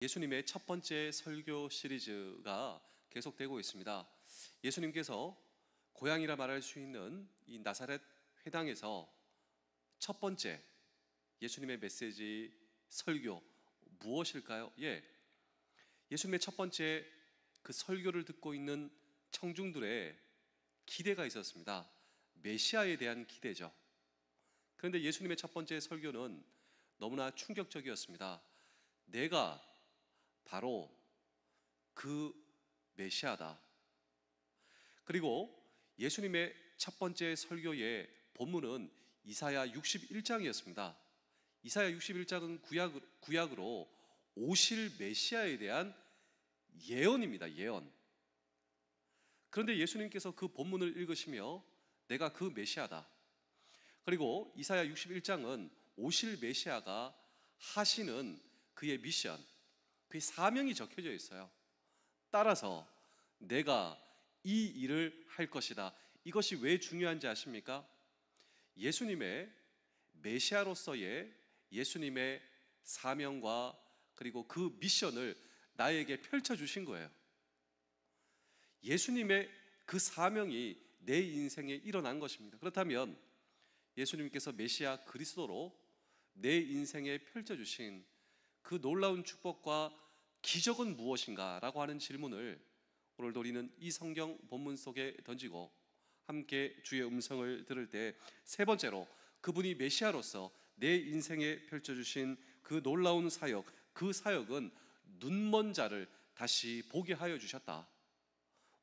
예수님의 첫 번째 설교 시리즈가 계속되고 있습니다. 예수님께서 고향이라 말할 수 있는 이 나사렛 회당에서 첫 번째 예수님의 메시지 설교 무엇일까요? 예수님의 첫 번째 그 설교를 듣고 있는 청중들의 기대가 있었습니다. 메시아에 대한 기대죠. 그런데 예수님의 첫 번째 설교는 너무나 충격적이었습니다. 내가 바로 그 메시아다. 그리고 예수님의 첫 번째 설교의 본문은 이사야 61장이었습니다. 이사야 61장은 구약으로 오실 메시아에 대한 예언입니다. 예언. 그런데 예수님께서 그 본문을 읽으시며 내가 그 메시아다. 그리고 이사야 61장은 오실 메시아가 하시는 그의 미션, 그의 사명이 적혀져 있어요. 따라서 내가 이 일을 할 것이다. 이것이 왜 중요한지 아십니까? 예수님의 메시아로서의 예수님의 사명과 그리고 그 미션을 나에게 펼쳐주신 거예요. 예수님의 그 사명이 내 인생에 일어난 것입니다. 그렇다면 예수님께서 메시아 그리스도로 내 인생에 펼쳐주신 그 놀라운 축복과 기적은 무엇인가? 라고 하는 질문을 오늘도 우리는 이 성경 본문 속에 던지고 함께 주의 음성을 들을 때 세 번째로 그분이 메시아로서 내 인생에 펼쳐주신 그 놀라운 사역, 그 사역은 눈먼 자를 다시 보게 하여 주셨다.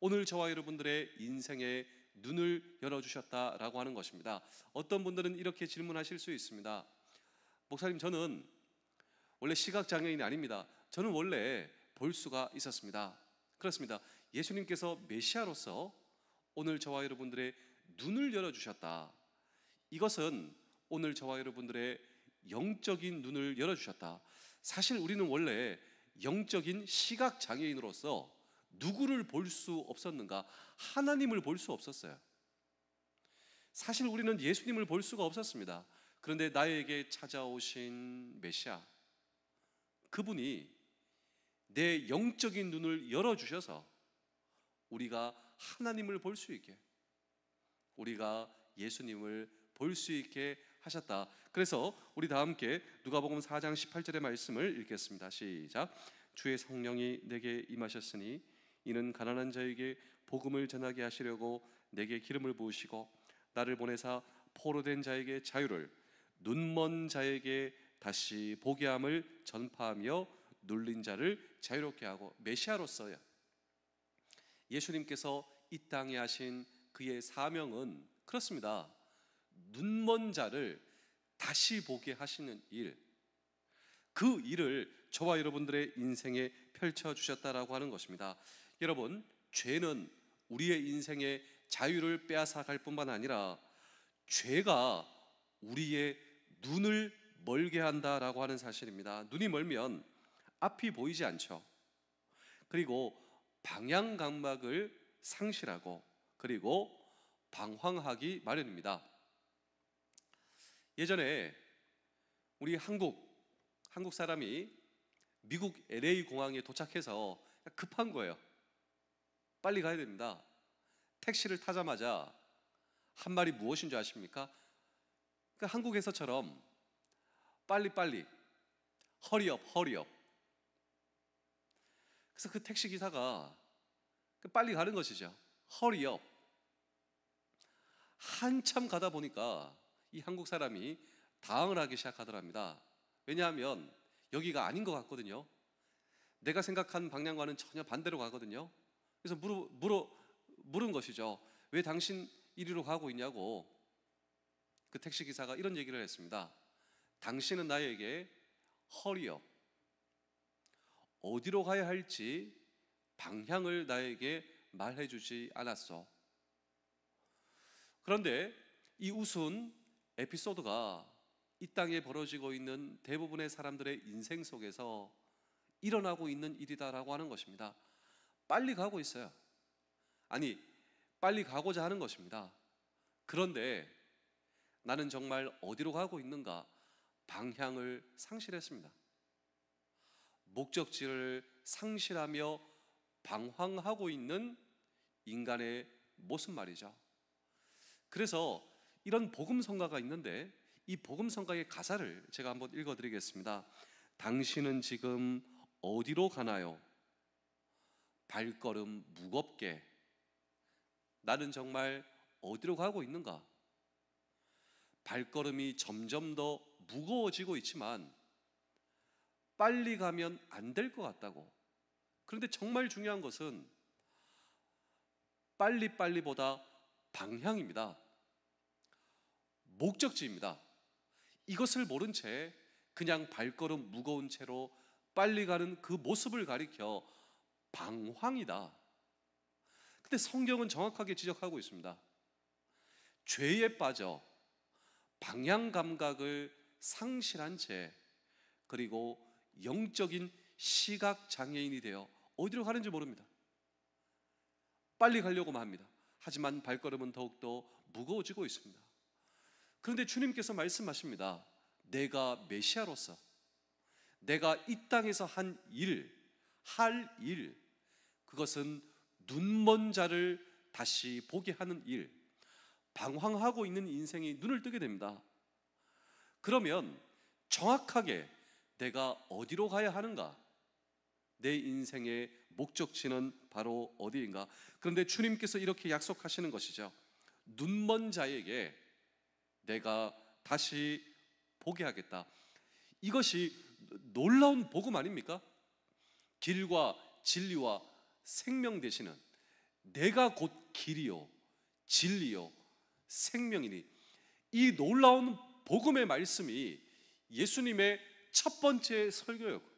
오늘 저와 여러분들의 인생에 눈을 열어주셨다라고 하는 것입니다. 어떤 분들은 이렇게 질문하실 수 있습니다. 목사님, 저는 원래 시각장애인이 아닙니다. 저는 원래 볼 수가 있었습니다. 그렇습니다. 예수님께서 메시아로서 오늘 저와 여러분들의 눈을 열어주셨다. 이것은 오늘 저와 여러분들의 영적인 눈을 열어주셨다. 사실 우리는 원래 영적인 시각장애인으로서 누구를 볼 수 없었는가? 하나님을 볼 수 없었어요. 사실 우리는 예수님을 볼 수가 없었습니다. 그런데 나에게 찾아오신 메시아, 그분이 내 영적인 눈을 열어주셔서 우리가 하나님을 볼 수 있게, 우리가 예수님을 볼 수 있게 하셨다. 그래서 우리 다 함께 누가복음 4장 18절의 말씀을 읽겠습니다. 시작. 주의 성령이 내게 임하셨으니 이는 가난한 자에게 복음을 전하게 하시려고 내게 기름을 부으시고 나를 보내사 포로된 자에게 자유를, 눈먼 자에게 다시 보게 함을 전파하며 눌린 자를 자유롭게 하고. 메시아로서요, 예수님께서 이 땅에 하신 그의 사명은 그렇습니다. 눈먼 자를 다시 보게 하시는 일, 그 일을 저와 여러분들의 인생에 펼쳐주셨다라고 하는 것입니다. 여러분, 죄는 우리의 인생의 자유를 빼앗아 갈 뿐만 아니라 죄가 우리의 눈을 멀게 한다라고 하는 사실입니다. 눈이 멀면 앞이 보이지 않죠. 그리고 방향 감각을 상실하고 그리고 방황하기 마련입니다. 예전에 우리 한국 사람이 미국 LA 공항에 도착해서 급한 거예요. 빨리 가야 됩니다. 택시를 타자마자 한 말이 무엇인 줄 아십니까? 그러니까 한국에서처럼 빨리빨리, 허리업. 그래서 그 택시 기사가 빨리 가는 것이죠. 허리업. 한참 가다 보니까 이 한국 사람이 당황을 하기 시작하더랍니다. 왜냐하면 여기가 아닌 것 같거든요. 내가 생각한 방향과는 전혀 반대로 가거든요. 그래서 물은 것이죠. 왜 당신 이리로 가고 있냐고. 그 택시 기사가 이런 얘기를 했습니다. 당신은 나에게 허리업, 어디로 가야 할지 방향을 나에게 말해주지 않았어. 그런데 이 우스운 에피소드가 이 땅에 벌어지고 있는 대부분의 사람들의 인생 속에서 일어나고 있는 일이다라고 하는 것입니다. 빨리 가고 있어요. 아니, 빨리 가고자 하는 것입니다. 그런데 나는 정말 어디로 가고 있는가? 방향을 상실했습니다. 목적지를 상실하며 방황하고 있는 인간의 모습 말이죠. 그래서 이런 복음성가가 있는데 이 복음성가의 가사를 제가 한번 읽어드리겠습니다. 당신은 지금 어디로 가나요? 발걸음 무겁게. 나는 정말 어디로 가고 있는가? 발걸음이 점점 더 무거워지고 있지만 빨리 가면 안 될 것 같다고. 그런데 정말 중요한 것은 빨리보다 방향입니다. 목적지입니다. 이것을 모른 채 그냥 발걸음 무거운 채로 빨리 가는 그 모습을 가리켜 방황이다. 근데 성경은 정확하게 지적하고 있습니다. 죄에 빠져 방향 감각을 상실한 채, 그리고 영적인 시각 장애인이 되어 어디로 가는지 모릅니다. 빨리 가려고만 합니다. 하지만 발걸음은 더욱더 무거워지고 있습니다. 그런데 주님께서 말씀하십니다. 내가 메시아로서 내가 이 땅에서 할 일, 그것은 눈먼 자를 다시 보게 하는 일, 방황하고 있는 인생이 눈을 뜨게 됩니다. 그러면 정확하게 내가 어디로 가야 하는가? 내 인생의 목적지는 바로 어디인가? 그런데 주님께서 이렇게 약속하시는 것이죠. 눈먼 자에게 내가 다시 보게 하겠다. 이것이 놀라운 복음 아닙니까? 길과 진리와 생명 되시는, 내가 곧 길이요 진리요 생명이니, 이 놀라운 복음의 말씀이 예수님의 첫 번째 설교였고,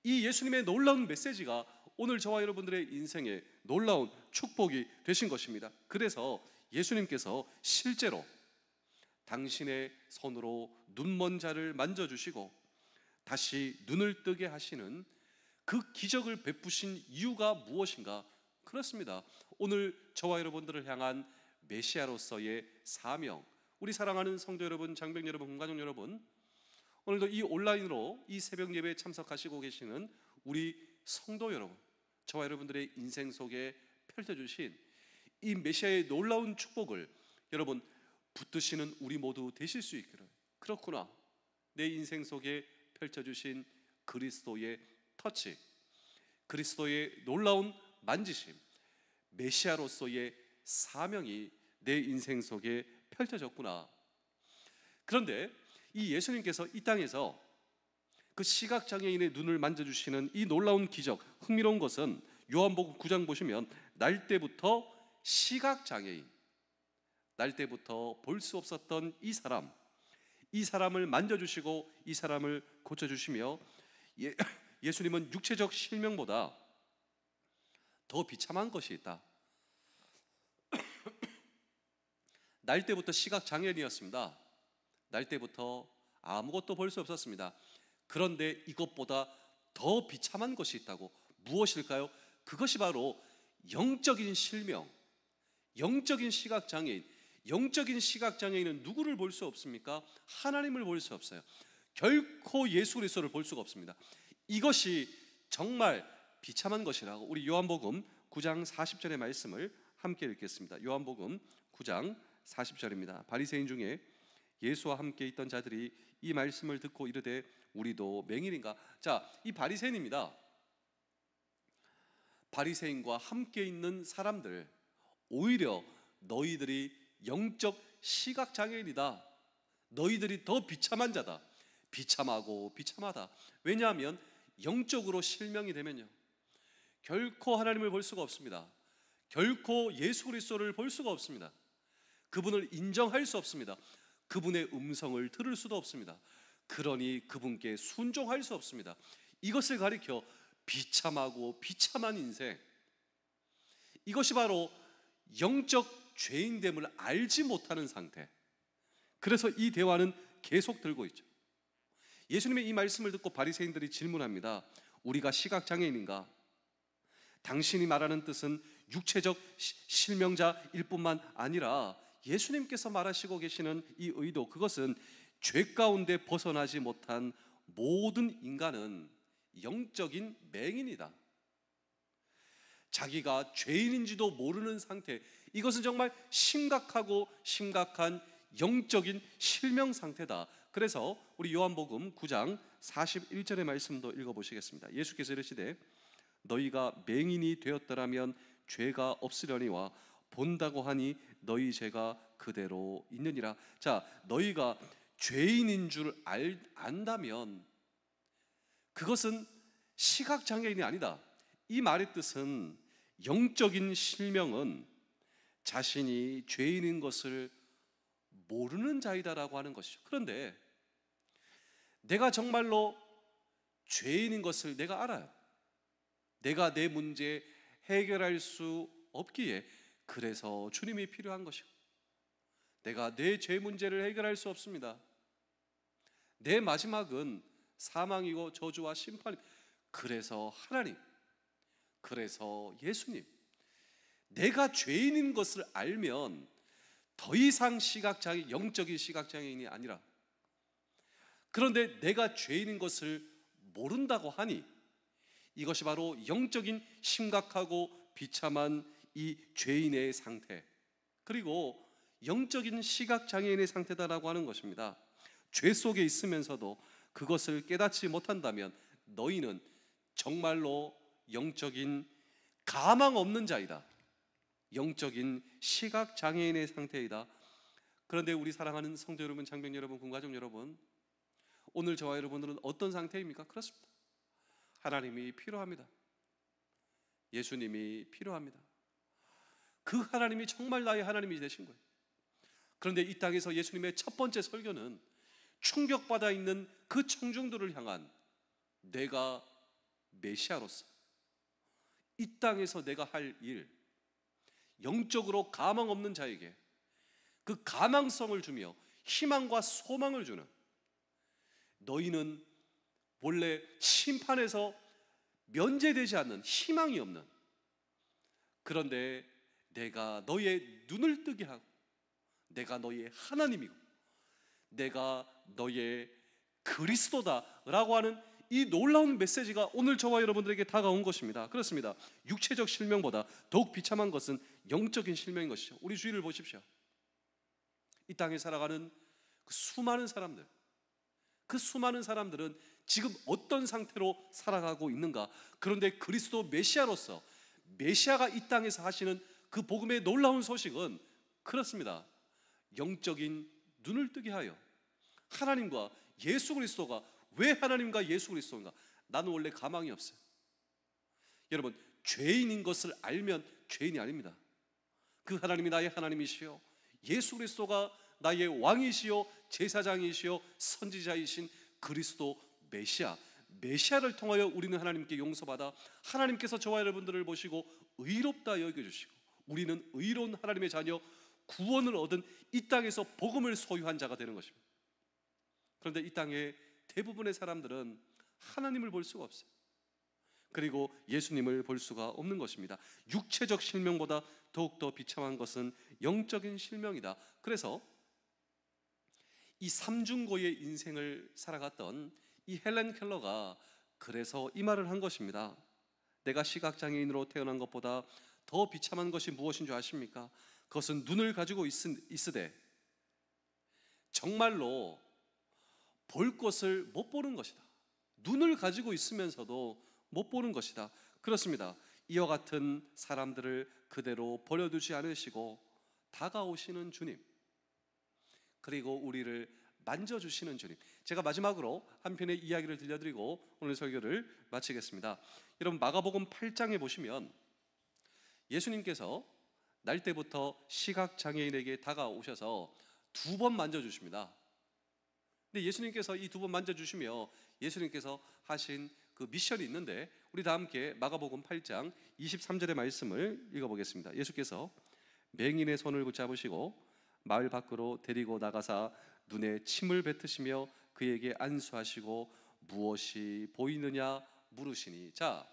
이 예수님의 놀라운 메시지가 오늘 저와 여러분들의 인생에 놀라운 축복이 되신 것입니다. 그래서 예수님께서 실제로 당신의 손으로 눈먼 자를 만져주시고 다시 눈을 뜨게 하시는 그 기적을 베푸신 이유가 무엇인가? 그렇습니다. 오늘 저와 여러분들을 향한 메시아로서의 사명, 우리 사랑하는 성도 여러분, 장병 여러분, 공가족 여러분, 오늘도 이 온라인으로 이 새벽 예배에 참석하시고 계시는 우리 성도 여러분, 저와 여러분들의 인생 속에 펼쳐주신 이 메시아의 놀라운 축복을 여러분 붙드시는 우리 모두 되실 수 있기를. 그렇구나, 내 인생 속에 펼쳐주신 그리스도의 터치, 그리스도의 놀라운 만지심, 메시아로서의 사명이 내 인생 속에 펼쳐졌구나. 그런데 이 예수님께서 이 땅에서 그 시각장애인의 눈을 만져주시는 이 놀라운 기적, 흥미로운 것은 요한복음 9장 보시면 날 때부터 시각장애인, 날 때부터 볼 수 없었던 이 사람을 만져주시고 이 사람을 고쳐주시며, 예수님은 육체적 실명보다 더 비참한 것이 있다. 날 때부터 시각장애인이었습니다. 날 때부터 아무것도 볼 수 없었습니다. 그런데 이것보다 더 비참한 것이 있다고. 무엇일까요? 그것이 바로 영적인 실명, 영적인 시각장애인. 영적인 시각장애인은 누구를 볼 수 없습니까? 하나님을 볼 수 없어요. 결코 예수 그리스도를 볼 수가 없습니다. 이것이 정말 비참한 것이라고. 우리 요한복음 9장 40절의 말씀을 함께 읽겠습니다. 요한복음 9장 40절입니다. 바리새인 중에 예수와 함께 있던 자들이 이 말씀을 듣고 이르되 우리도 맹인인가? 자, 이 바리새인입니다. 바리새인과 함께 있는 사람들, 오히려 너희들이 영적 시각장애인이다, 너희들이 더 비참한 자다, 비참하고 비참하다. 왜냐하면 영적으로 실명이 되면요, 결코 하나님을 볼 수가 없습니다. 결코 예수 그리스도를 볼 수가 없습니다. 그분을 인정할 수 없습니다. 그분의 음성을 들을 수도 없습니다. 그러니 그분께 순종할 수 없습니다. 이것을 가리켜 비참하고 비참한 인생, 이것이 바로 영적 죄인됨을 알지 못하는 상태. 그래서 이 대화는 계속 들고 있죠. 예수님의 이 말씀을 듣고 바리새인들이 질문합니다. 우리가 시각장애인인가? 당신이 말하는 뜻은 육체적 실명자일 뿐만 아니라 예수님께서 말하시고 계시는 이 의도, 그것은 죄 가운데 벗어나지 못한 모든 인간은 영적인 맹인이다. 자기가 죄인인지도 모르는 상태, 이것은 정말 심각한 영적인 실명 상태다. 그래서 우리 요한복음 9장 41절의 말씀도 읽어보시겠습니다. 예수께서 이르시되 너희가 맹인이 되었더라면 죄가 없으려니와 본다고 하니 너희 죄가 그대로 있느니라. 자, 너희가 죄인인 줄 안다면 그것은 시각장애인이 아니다. 이 말의 뜻은 영적인 실명은 자신이 죄인인 것을 모르는 자이다라고 하는 것이죠. 그런데 내가 정말로 죄인인 것을 내가 알아요. 내가 내 문제 해결할 수 없기에 그래서 주님이 필요한 것이고, 내가 내 죄 문제를 해결할 수 없습니다. 내 마지막은 사망이고 저주와 심판입니다. 그래서 하나님, 그래서 예수님, 내가 죄인인 것을 알면 더 이상 영적인 시각장애인이 아니라, 그런데 내가 죄인인 것을 모른다고 하니 이것이 바로 영적인 심각하고 비참한 이 죄인의 상태, 그리고 영적인 시각장애인의 상태다라고 하는 것입니다. 죄 속에 있으면서도 그것을 깨닫지 못한다면 너희는 정말로 영적인 가망 없는 자이다. 영적인 시각장애인의 상태이다. 그런데 우리 사랑하는 성도 여러분, 장병 여러분, 군가족 여러분, 오늘 저와 여러분들은 어떤 상태입니까? 그렇습니다. 하나님이 필요합니다. 예수님이 필요합니다. 그 하나님이 정말 나의 하나님이 되신 거예요. 그런데 이 땅에서 예수님의 첫 번째 설교는 충격받아 있는 그 청중들을 향한, 내가 메시아로서 이 땅에서 내가 할 일, 영적으로 가망 없는 자에게 그 가망성을 주며 희망과 소망을 주는, 너희는 원래 심판에서 면제되지 않는, 희망이 없는, 그런데 내가 너희의 눈을 뜨게 하고 내가 너희의 하나님이고 내가 너희의 그리스도다라고 하는 이 놀라운 메시지가 오늘 저와 여러분들에게 다가온 것입니다. 그렇습니다. 육체적 실명보다 더욱 비참한 것은 영적인 실명인 것이죠. 우리 주위를 보십시오. 이 땅에 살아가는 그 수많은 사람들, 그 수많은 사람들은 지금 어떤 상태로 살아가고 있는가? 그런데 그리스도 메시아로서, 메시아가 이 땅에서 하시는 그 복음의 놀라운 소식은 그렇습니다. 영적인 눈을 뜨게 하여 하나님과 예수 그리스도가, 왜 하나님과 예수 그리스도인가? 나는 원래 가망이 없어요. 여러분, 죄인인 것을 알면 죄인이 아닙니다. 그 하나님이 나의 하나님이시요, 예수 그리스도가 나의 왕이시요 제사장이시요 선지자이신 그리스도 메시아를 통하여 우리는 하나님께 용서받아 하나님께서 저와 여러분들을 보시고 의롭다 여겨주시고 우리는 의로운 하나님의 자녀, 구원을 얻은 이 땅에서 복음을 소유한 자가 되는 것입니다. 그런데 이 땅의 대부분의 사람들은 하나님을 볼 수가 없어요. 그리고 예수님을 볼 수가 없는 것입니다. 육체적 실명보다 더욱더 비참한 것은 영적인 실명이다. 그래서 이 삼중고의 인생을 살아갔던 이 헬렌 켈러가 그래서 이 말을 한 것입니다. 내가 시각장애인으로 태어난 것보다 더 비참한 것이 무엇인 줄 아십니까? 그것은 눈을 가지고 있으되 정말로 볼 것을 못 보는 것이다. 눈을 가지고 있으면서도 못 보는 것이다. 그렇습니다. 이와 같은 사람들을 그대로 버려두지 않으시고 다가오시는 주님, 그리고 우리를 만져주시는 주님. 제가 마지막으로 한 편의 이야기를 들려드리고 오늘 설교를 마치겠습니다. 여러분, 마가복음 8장에 보시면 예수님께서 날 때부터 시각장애인에게 다가오셔서 2번 만져주십니다. 근데 예수님께서 이 2번 만져주시며 예수님께서 하신 그 미션이 있는데, 우리 다 함께 마가복음 8장 23절의 말씀을 읽어보겠습니다. 예수께서 맹인의 손을 붙잡으시고 마을 밖으로 데리고 나가사 눈에 침을 뱉으시며 그에게 안수하시고 무엇이 보이느냐 물으시니. 자,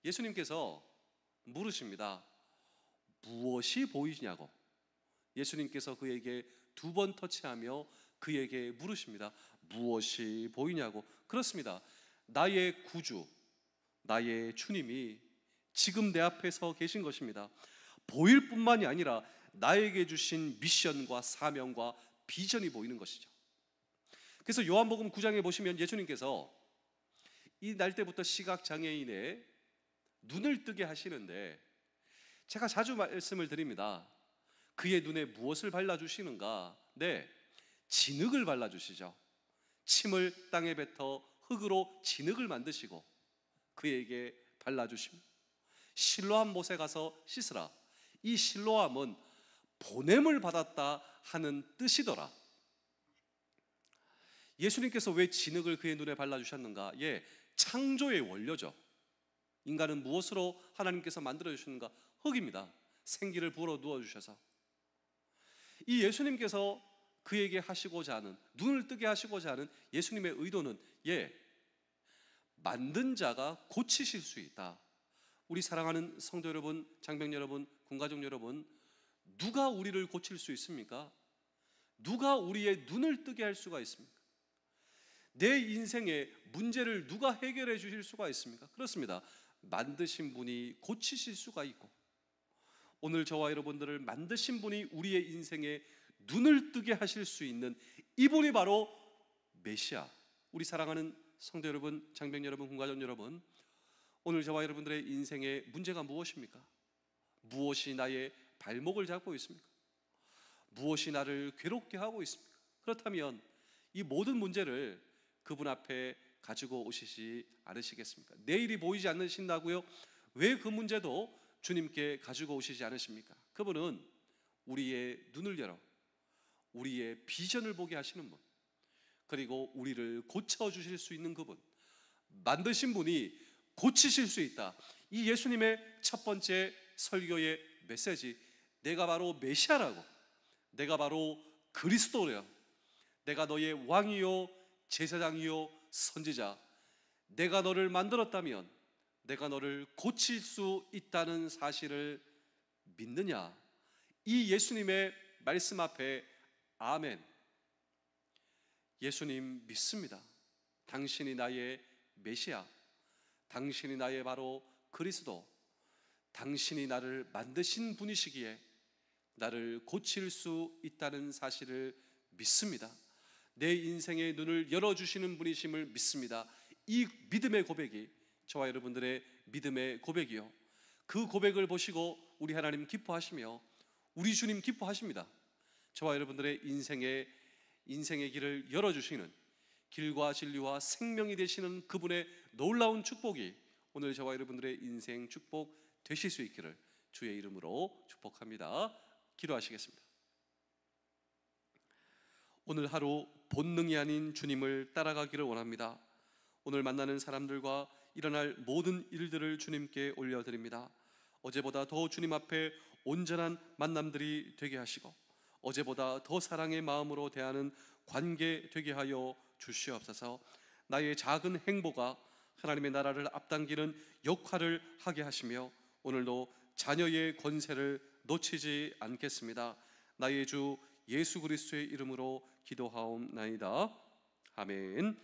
예수님께서 물으십니다. 무엇이 보이냐고. 예수님께서 그에게 2번 터치하며 그에게 물으십니다. 무엇이 보이냐고. 그렇습니다. 나의 구주, 나의 주님이 지금 내 앞에 서 계신 것입니다. 보일 뿐만이 아니라 나에게 주신 미션과 사명과 비전이 보이는 것이죠. 그래서 요한복음 9장에 보시면 예수님께서 이 날 때부터 시각장애인의 눈을 뜨게 하시는데, 제가 자주 말씀을 드립니다. 그의 눈에 무엇을 발라주시는가? 네, 진흙을 발라주시죠. 침을 땅에 뱉어 흙으로 진흙을 만드시고 그에게 발라주십니다. 실로암 못에 가서 씻으라. 이 실로암은 보냄을 받았다 하는 뜻이더라. 예수님께서 왜 진흙을 그의 눈에 발라주셨는가? 예, 창조의 원료죠. 인간은 무엇으로 하나님께서 만들어주셨는가? 흙입니다. 생기를 불어 누워주셔서. 이 예수님께서 그에게 하시고자 하는, 눈을 뜨게 하시고자 하는 예수님의 의도는, 예, 만든 자가 고치실 수 있다. 우리 사랑하는 성도 여러분, 장병 여러분, 군가족 여러분, 누가 우리를 고칠 수 있습니까? 누가 우리의 눈을 뜨게 할 수가 있습니까? 내 인생의 문제를 누가 해결해 주실 수가 있습니까? 그렇습니다. 만드신 분이 고치실 수가 있고, 오늘 저와 여러분들을 만드신 분이 우리의 인생에 눈을 뜨게 하실 수 있는 이분이 바로 메시아. 우리 사랑하는 성도 여러분, 장병 여러분, 군가족 여러분, 오늘 저와 여러분들의 인생의 문제가 무엇입니까? 무엇이 나의 발목을 잡고 있습니까? 무엇이 나를 괴롭게 하고 있습니까? 그렇다면 이 모든 문제를 그분 앞에 가지고 오시지 않으시겠습니까? 내일이 보이지 않으신다고요? 왜 그 문제도 주님께 가지고 오시지 않으십니까? 그분은 우리의 눈을 열어 우리의 비전을 보게 하시는 분, 그리고 우리를 고쳐주실 수 있는 그분, 만드신 분이 고치실 수 있다. 이 예수님의 첫 번째 설교의 메시지, 내가 바로 메시아라고, 내가 바로 그리스도래요, 내가 너의 왕이요 제사장이요 선지자, 내가 너를 만들었다면 내가 너를 고칠 수 있다는 사실을 믿느냐? 이 예수님의 말씀 앞에 아멘. 예수님 믿습니다. 당신이 나의 메시아, 당신이 나의 바로 그리스도, 당신이 나를 만드신 분이시기에 나를 고칠 수 있다는 사실을 믿습니다. 내 인생의 눈을 열어주시는 분이심을 믿습니다. 이 믿음의 고백이 저와 여러분들의 믿음의 고백이요, 그 고백을 보시고 우리 하나님 기뻐하시며 우리 주님 기뻐하십니다. 저와 여러분들의 인생의 길을 열어주시는, 길과 진리와 생명이 되시는 그분의 놀라운 축복이 오늘 저와 여러분들의 인생 축복 되실 수 있기를 주의 이름으로 축복합니다. 기도하시겠습니다. 오늘 하루 본능이 아닌 주님을 따라가기를 원합니다. 오늘 만나는 사람들과 일어날 모든 일들을 주님께 올려드립니다. 어제보다 더 주님 앞에 온전한 만남들이 되게 하시고, 어제보다 더 사랑의 마음으로 대하는 관계 되게 하여 주시옵소서. 나의 작은 행보가 하나님의 나라를 앞당기는 역할을 하게 하시며, 오늘도 자녀의 권세를 놓치지 않겠습니다. 나의 주 예수 그리스도의 이름으로 기도하옵나이다. 아멘.